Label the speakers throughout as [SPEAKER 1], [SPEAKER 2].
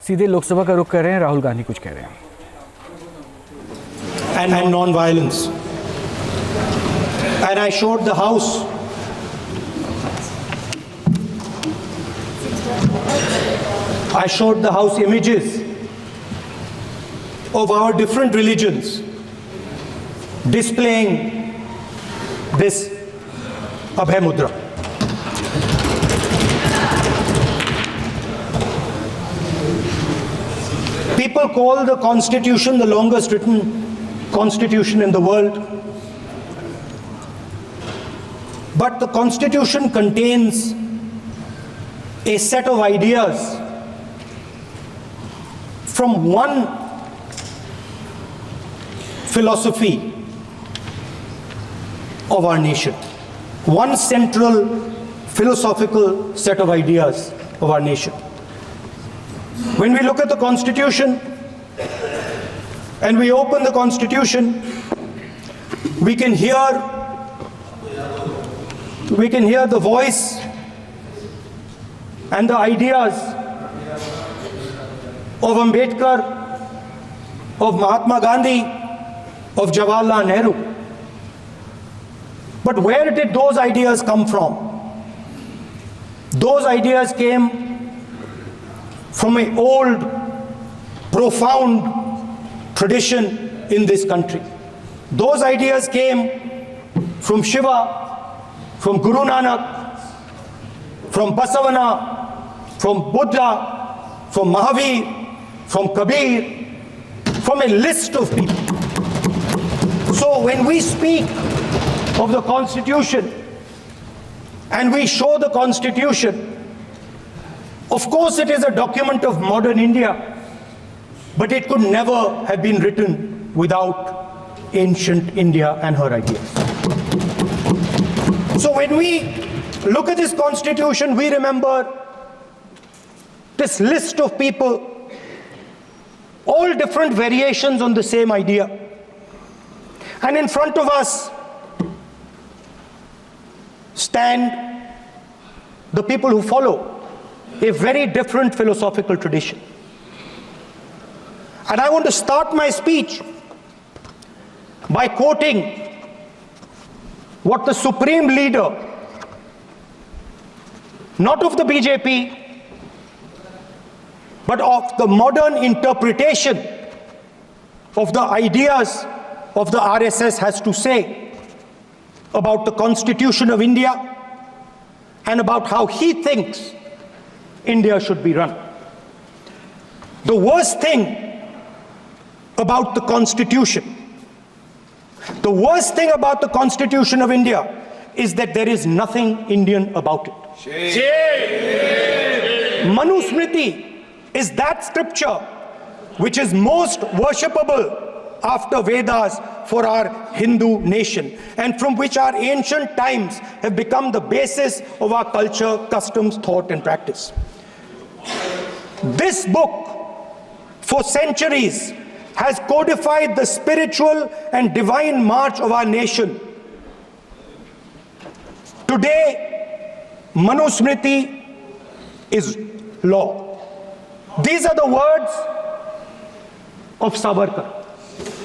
[SPEAKER 1] सीधे लोकसभा का रुख कर रहे हैं, राहुल गांधी कुछ कह रहे हैं।
[SPEAKER 2] And non-violence. And I showed the House images of our different religions displaying this Abhay Mudra. People call the Constitution the longest written Constitution in the world. But the Constitution contains a set of ideas from one philosophy of our nation, one central philosophical set of ideas of our nation. When we look at the Constitution and we open the Constitution, we can hear the voice and the ideas of Ambedkar, of Mahatma Gandhi, of Jawaharlal Nehru. But where did those ideas come from? Those ideas came from an old, profound tradition in this country. Those ideas came from Shiva, from Guru Nanak, from Basavana, from Buddha, from Mahavir, from Kabir, from a list of people. So when we speak of the Constitution and we show the Constitution, of course it is a document of modern India, but it could never have been written without ancient India and her ideas. So when we look at this Constitution, we remember this list of people, all different variations on the same idea. And in front of us stand the people who follow a very different philosophical tradition. And I want to start my speech by quoting what the supreme leader, not of the BJP, but of the modern interpretation of the ideas of the RSS has to say about the Constitution of India and about how he thinks India should be run. The worst thing about the Constitution, the worst thing about the Constitution of India is that there is nothing Indian about it. Manusmriti is that scripture which is most worshipable after Vedas for our Hindu nation, and from which our ancient times have become the basis of our culture, customs, thought and practice. This book, for centuries, has codified the spiritual and divine march of our nation. Today, Manusmriti is law. These are the words of Savarkar.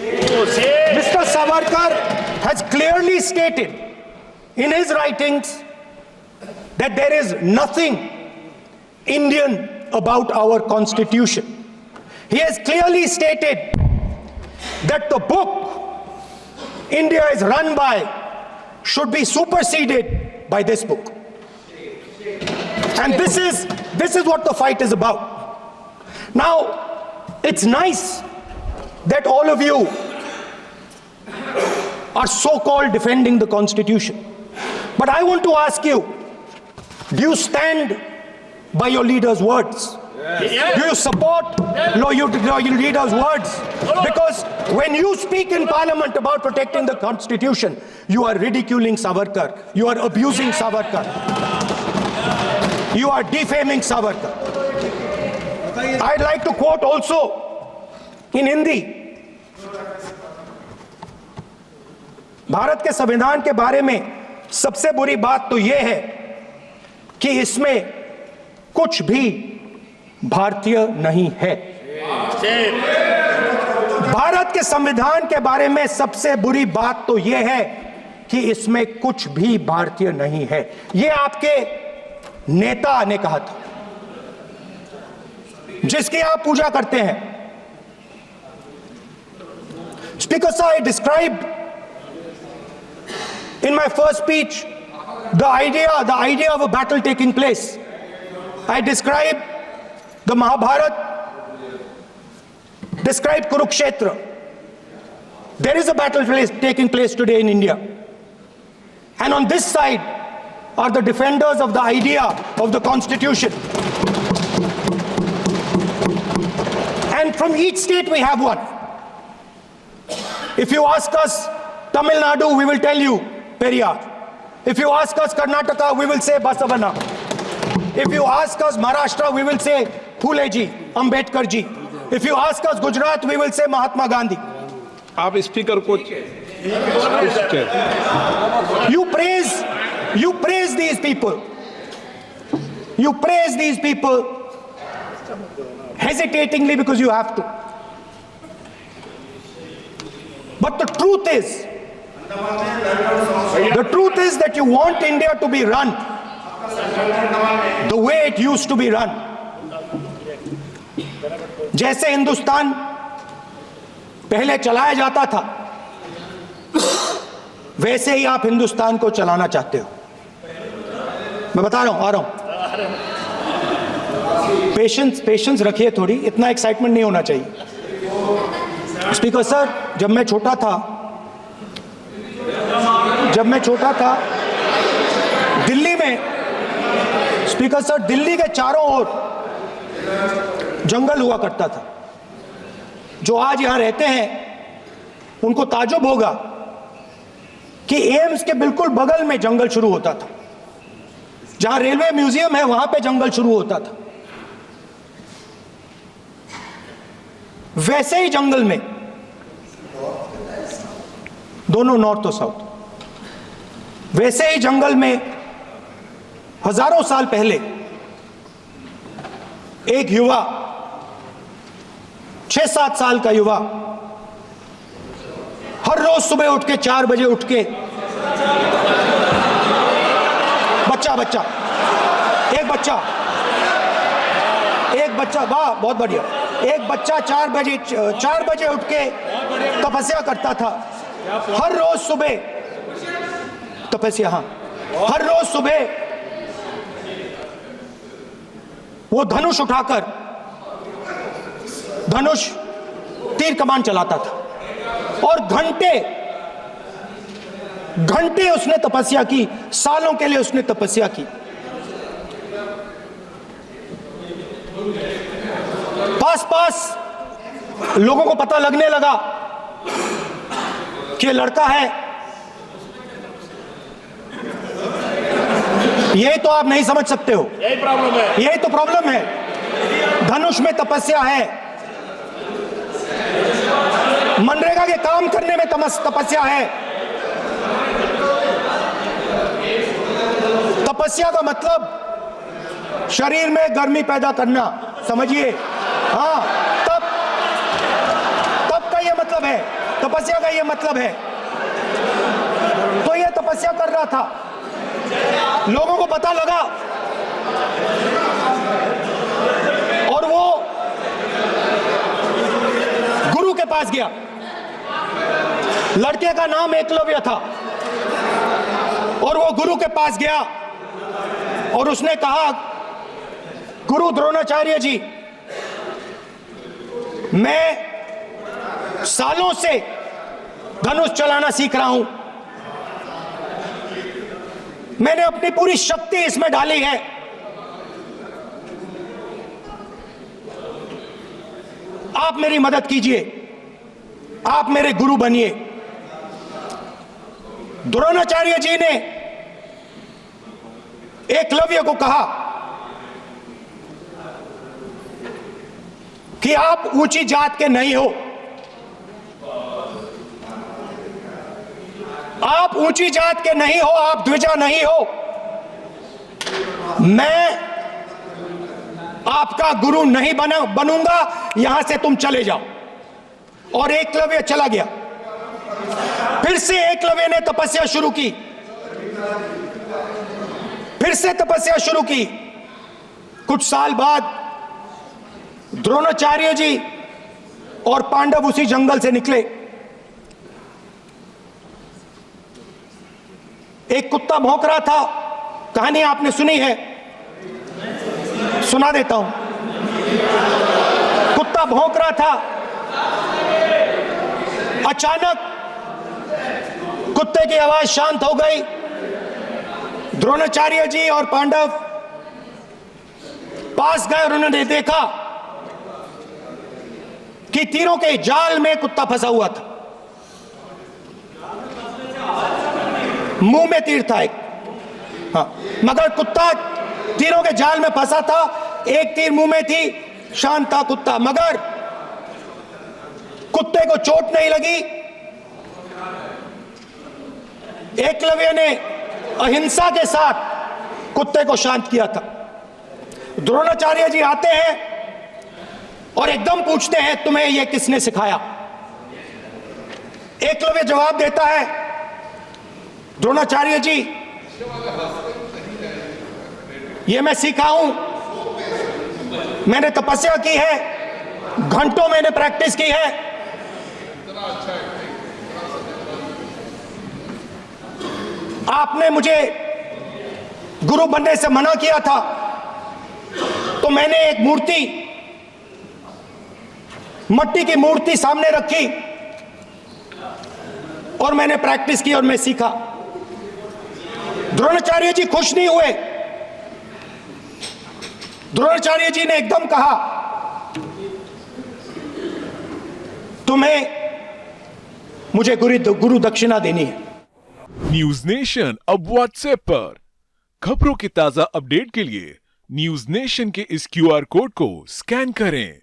[SPEAKER 2] Mr. Savarkar has clearly stated in his writings that there is nothing Indian about our Constitution. He has clearly stated that the book India is run by should be superseded by this book. And this is what the fight is about. Now, it's nice that all of you are so-called defending the Constitution. But I want to ask you, do you stand by your leader's words? Yes. Do you support your leader's words? Because when you speak in Parliament about protecting the Constitution, you are ridiculing Savarkar, you are abusing Savarkar, you are defaming Savarkar. I'd like to quote also in Hindi. Bharat के संविधान के बारे में सबसे बुरी बात तो यह है कि इसमें कुछ भी भारतीय नहीं है। भारत के संविधान के बारे में सबसे बुरी बात तो यह है कि इसमें कुछ भी भारतीय नहीं है। यह आपके नेता ने कहा था, जिसकी आप पूजा करते हैं। Speaker sir, I described in my first speech the idea of a battle taking place. I described the Mahabharata, described Kurukshetra. There is a battle taking place today in India. And on this side are the defenders of the idea of the Constitution. And from each state we have one. If you ask us Tamil Nadu, we will tell you Periyar. If you ask us Karnataka, we will say Basavana. If you ask us Maharashtra, we will say Phule ji, Ambedkar ji. If you ask us Gujarat, we will say Mahatma Gandhi.
[SPEAKER 3] आप speaker को
[SPEAKER 2] You praise these people. You praise these people hesitatingly because you have to. But the truth is that you want India to be run the way it used to be run. जैसे हिंदुस्तान पहले चलाया जाता था, वैसे ही आप हिंदुस्तान को चलाना चाहते हो। मैं बता रहा हूं, आ रहा हूं। पेशेंस रखिए थोड़ी, इतना एक्साइटमेंट नहीं होना चाहिए। स्पीकर सर, जब मैं छोटा था दिल्ली में, स्पीकर सर, दिल्ली के चारों ओर जंगल हुआ करता था। जो आज यहां रहते हैं उनको ताज्जुब होगा कि एम्स के बिल्कुल बगल में जंगल शुरू होता था। जहां रेलवे म्यूजियम है वहां पे जंगल शुरू होता था। वैसे ही जंगल में, दोनों नॉर्थ और साउथ, वैसे ही जंगल में हजारों साल पहले एक युवा, 6-7 साल का युवा, हर रोज सुबह उठ के 4 बजे उठ के, एक बच्चा, वाह बहुत बढ़िया, एक बच्चा 4 बजे उठ के तपस्या करता था। हर रोज सुबह तपस्या, हाँ, हर रोज सुबह वो धनुष उठाकर तीर कमान चलाता था और घंटे उसने तपस्या की, सालों के लिए उसने तपस्या की। पास लोगों को पता लगने लगा कि लड़का है। यही तो आप नहीं समझ सकते हो, यही तो प्रॉब्लम है। धनुष में तपस्या है, मनरेगा के काम करने में तपस्या है। तपस्या का मतलब शरीर में गर्मी पैदा करना, समझिए। हाँ, तब का ये मतलब है, तपस्या का ये मतलब है। तो ये तपस्या कर रहा था, लोगों को पता लगा और वो गुरु के पास गया। लड़के का नाम एकलव्य था और वो गुरु के पास गया और उसने कहा, गुरु द्रोणाचार्य जी, मैं सालों से धनुष चलाना सीख रहा हूं, मैंने अपनी पूरी शक्ति इसमें डाली है। आप मेरी मदद कीजिए, आप मेरे गुरु बनिए। द्रोणाचार्य जी ने एकलव्य को कहा कि आप ऊंची जात के नहीं हो, आप ऊंची जात के नहीं हो, आप द्विजा नहीं हो। मैं आपका गुरु नहीं बनूंगा, यहां से तुम चले जाओ। और एकलव्य चला गया। फिर से एकलव्य ने तपस्या शुरू की, फिर से तपस्या शुरू की। कुछ साल बाद द्रोणाचार्य जी और पांडव उसी जंगल से निकले। एक कुत्ता भौंक रहा था, कहानी आपने सुनी है, सुना देता हूं। कुत्ता भौंक रहा था, अचानक कुत्ते की आवाज शांत हो गई। द्रोणाचार्य जी और पांडव पास गए और उन्होंने देखा कि तीरों के जाल में कुत्ता फंसा हुआ था। मुंह में तीर था एक, हाँ, मगर कुत्ता तीरों के जाल में फंसा था। एक तीर मुंह में थी, शांत था कुत्ता, मगर कुत्ते को चोट नहीं लगी। एकलव्य ने अहिंसा के साथ कुत्ते को शांत किया था। द्रोणाचार्य जी आते हैं और एकदम पूछते हैं, तुम्हें यह किसने सिखाया? एकलव्य जवाब देता है, द्रोणाचार्य जी, यह मैं सीखा हूं, मैंने तपस्या की है, घंटों मैंने प्रैक्टिस की है। आपने मुझे गुरु बनने से मना किया था, तो मैंने एक मूर्ति, मट्टी की मूर्ति सामने रखी और मैंने प्रैक्टिस की और मैं सीखा। द्रोणाचार्य जी खुश नहीं हुए। द्रोणाचार्य जी ने एकदम कहा, तुम्हें मुझे गुरु दक्षिणा देनी है।
[SPEAKER 4] न्यूज नेशन अब व्हाट्सएप पर खबरों के ताजा अपडेट के लिए न्यूज नेशन के इस QR कोड को स्कैन करें।